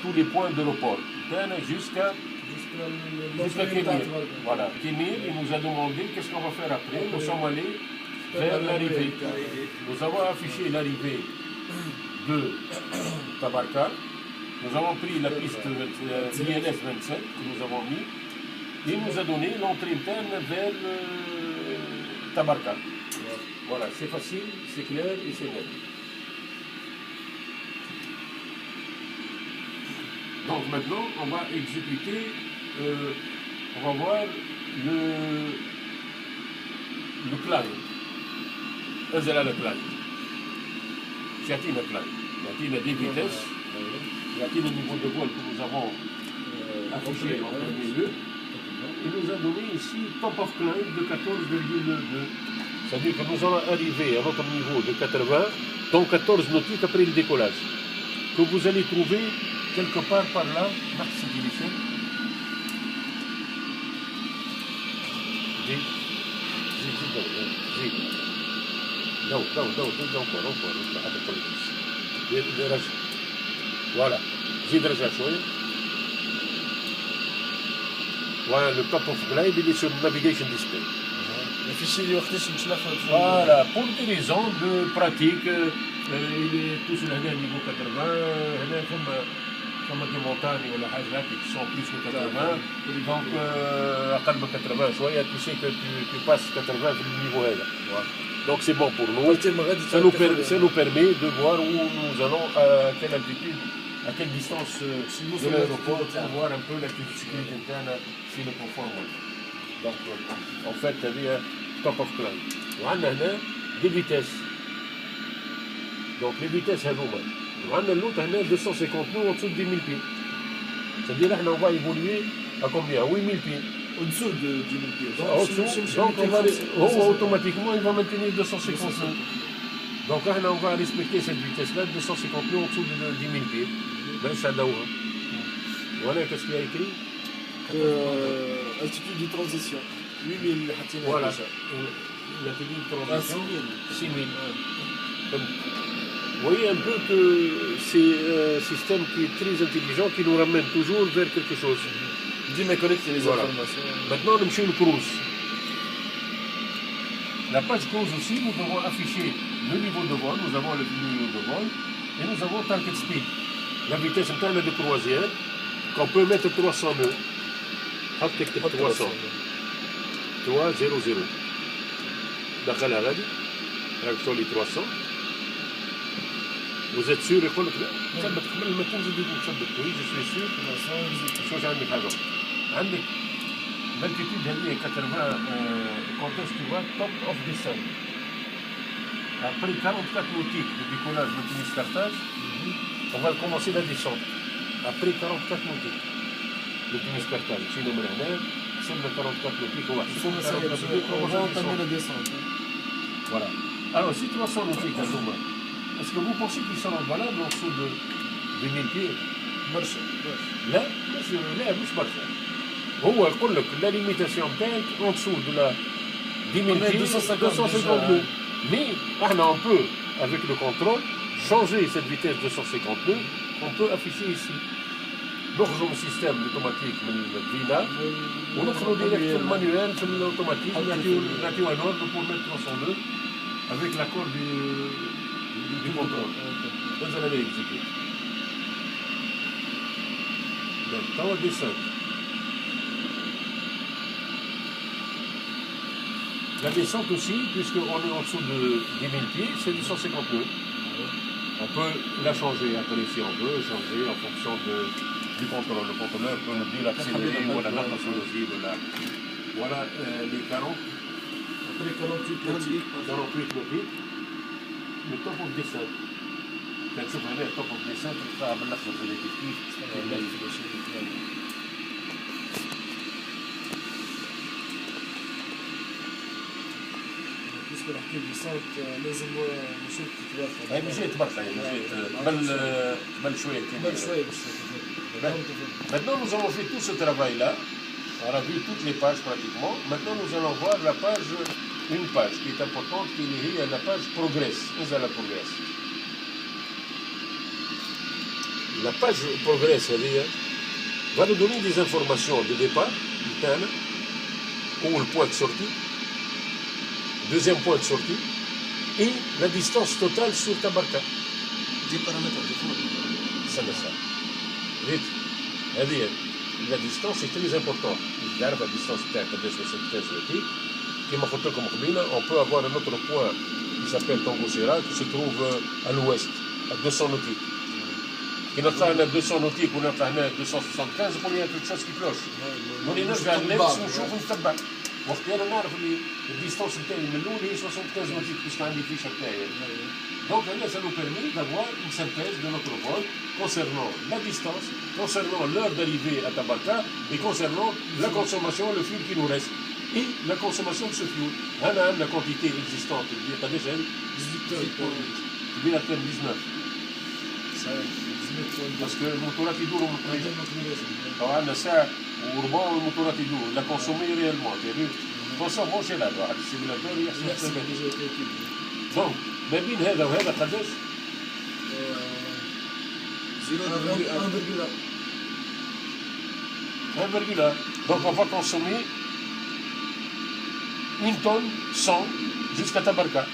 tous les points de l'aéroport, jusqu'à Kenir. Voilà, Kenir, il nous a demandé qu'est-ce qu'on va faire après. Nous sommes allés vers l'arrivée. Nous avons affiché l'arrivée de Tabarka. Nous avons pris la piste INS 27 que nous avons mis. Il nous a donné l'entrée interne vers Tabarka. Voilà, c'est facile, c'est clair et c'est net. Donc maintenant, on va exécuter, on va voir le plan. Quel est le plan? يعطينا plan. يعطينا des vitesses, يعطينا le niveau de vol que nous avons affiché en premier lieu. Il nous a donné ici top of climb de 14,2. C'est-à-dire que nous allons arriver à notre niveau de 80, donc 14 nautiques après le décollage. Que vous allez trouver quelque part par là, merci Michel. Voilà, voilà, le top of climb, il est sur le navigation display. Voilà, pour des raisons de pratique, il est tout sur le niveau 80, comme des montagnes ou la Hajra qui sont plus que 80, donc à 80, tu sais que tu passes 80 le niveau là. Donc c'est bon pour nous. Ça nous permet de voir où nous allons, à quelle altitude, à quelle distance de l'aéroport, pour voir un peu l'activité sécurité interne si le conforme. Donc en fait, il y a top of climb. On a des vitesses. Donc les vitesses, on a l'autre 250 nœuds en dessous de 10 000 pieds. C'est-à-dire qu'on va évoluer à combien? 8 000 pieds. Au-dessous de 10 000 pieds. Donc automatiquement, il va maintenir 250 nœuds. Donc là, on va respecter cette vitesse-là, 250 nœuds en dessous de 10 000 pieds. Ben, ça doit. Voilà, qu'est-ce qu'il y a écrit? Altitude de transition. 8000 voilà. L'altitude de transition. 6 000. Vous voyez un peu que c'est un système qui est très intelligent, qui nous ramène toujours vers quelque chose. Dis mes collègues, c'est les informations. Maintenant, nous sommes le cruise. La page cruise aussi, nous devons afficher le niveau de vol. Nous avons le niveau de vol et nous avons target speed. La vitesse interne de croisière qu'on peut mettre 300 nœuds. 300. 300. دخل غادي راكتوا لي 300. Vous êtes sûr يقول لك لا ثبت قبل ما تنزل تثبت وي جو سوي سور واش عندك حاجه عندك l'altitude هذه 80 quand est-ce que tu vois top of descent après 44 nautiques de décollage de Tunis-Carthage on va commencer la descente après 44 nautiques de Tunis-Carthage شنو من هنا سمنا 44 nautiques on va entamer la descente. Voilà. Alors si 300 nautiques à Zuma, est-ce que vous pensez qu'ils sont valables en dessous de 2000 pieds? لا مش برشا. هو يقول لك la limitation تاعك en dessous de la 10 000 pieds 250 nœuds. Mais on peut, avec le contrôle, changer cette vitesse de 250 nœuds, on peut afficher ici. نخرجوا من السيستم اوتوماتيك من الفينا وندخلوا ديريكت في المانيوال في الاوتوماتيك نعطيو ان اوردر بور ميتر 302 avec l'accord du contrôle. Vous allez exécuter. Maintenant, on descend. La descente aussi, puisqu'on est en dessous de 10 000 pieds, c'est du 150 nœuds. On peut la changer après si on veut, changer en fonction du contrôle. Le contrôleur peut nous dire l'accélérer ou la natation aussi. Voilà les 40. Après 48 nautiques. 48 nautiques. Le top of descent. كنشوف هنا التوب اوف ديسنت تاع بالاخضر هذا كيف بالنسبه لحكي ديسنت لازم مشيت تتوافق. هاي مشيت برشا مشيت قبل شويه Maintenant nous avons fait tout ce travail là. On a vu toutes les pages pratiquement. Maintenant nous allons voir la page, une page qui est importante, qui est liée à la page progress. Nous allons progress. la page progrès va nous donner des informations de départ, où le point de sortie, deuxième point de sortie, et la distance totale sur ta barca. Des paramètres de fond. Ça. C'est-à-dire, la distance est très importante. La distance de 75 nautiques, on peut avoir un autre point qui s'appelle Tango Serra, qui se trouve à l'ouest, à 200 nautiques. Qui n'a pas 200 nautiques ou n'a pas 275, il y a quelque chose qui cloche. On est neuf vers l'est, on chauffe une tabac. وقتها نعرف اللي الديستانس نتاعي من الاول هي 75 نوتيك باسكو عندي فيشه نتاعي. Donc ça nous permet d'avoir une synthèse de notre vol concernant la distance, concernant l'heure d'arrivée à Tabarka et concernant la consommation, le fuel qui nous reste et la consommation de ce fuel. La quantité existante, tu as déjà 18 tonnes, tu dis la terme 19. Parce que le motorat qui dure, on a ça, au motorat qui dure, la consommer réellement. Tu as vu, consomme, c'est là, le simulateur, il y a ça. Donc, ما بين هذا وهذا قداش؟ 1,1. Donc on va consommer 1 tonne 100 jusqu'à Tabarka.